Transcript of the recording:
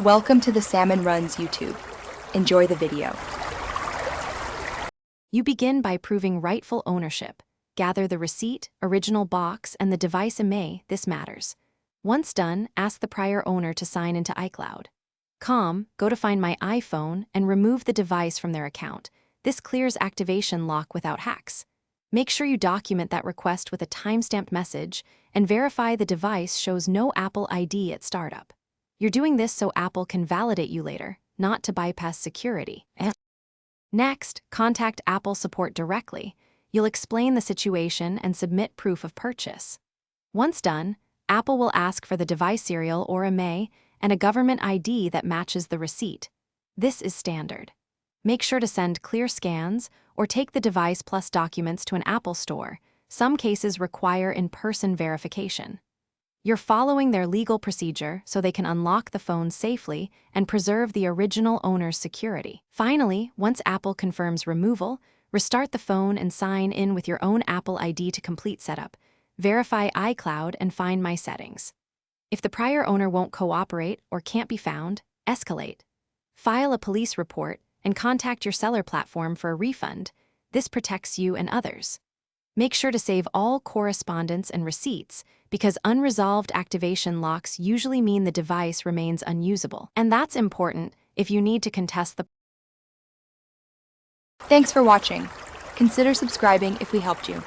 Welcome to the Salmon Runs YouTube. Enjoy the video. You begin by proving rightful ownership. Gather the receipt, original box, and the device IMEI. This matters. Once done, ask the prior owner to sign into Icloud. Go to Find My iPhone and remove the device from their account. This clears activation lock without hacks. Make sure you document that request with a timestamped message and verify the device shows no Apple ID at startup. You're doing this so Apple can validate you later, not to bypass security. Next, contact Apple support directly. You'll explain the situation and submit proof of purchase. Once done, Apple will ask for the device serial or IMEI and a government ID that matches the receipt. This is standard. Make sure to send clear scans or take the device plus documents to an Apple store. Some cases require in-person verification. You're following their legal procedure so they can unlock the phone safely and preserve the original owner's security. Finally, once Apple confirms removal, restart the phone and sign in with your own Apple ID to complete setup. Verify iCloud and Find My settings. If the prior owner won't cooperate or can't be found, escalate. File a police report and contact your seller platform for a refund. This protects you and others. Make sure to save all correspondence and receipts because unresolved activation locks usually mean the device remains unusable. And that's important if you need to contest the. Thanks for watching. Consider subscribing if we helped you.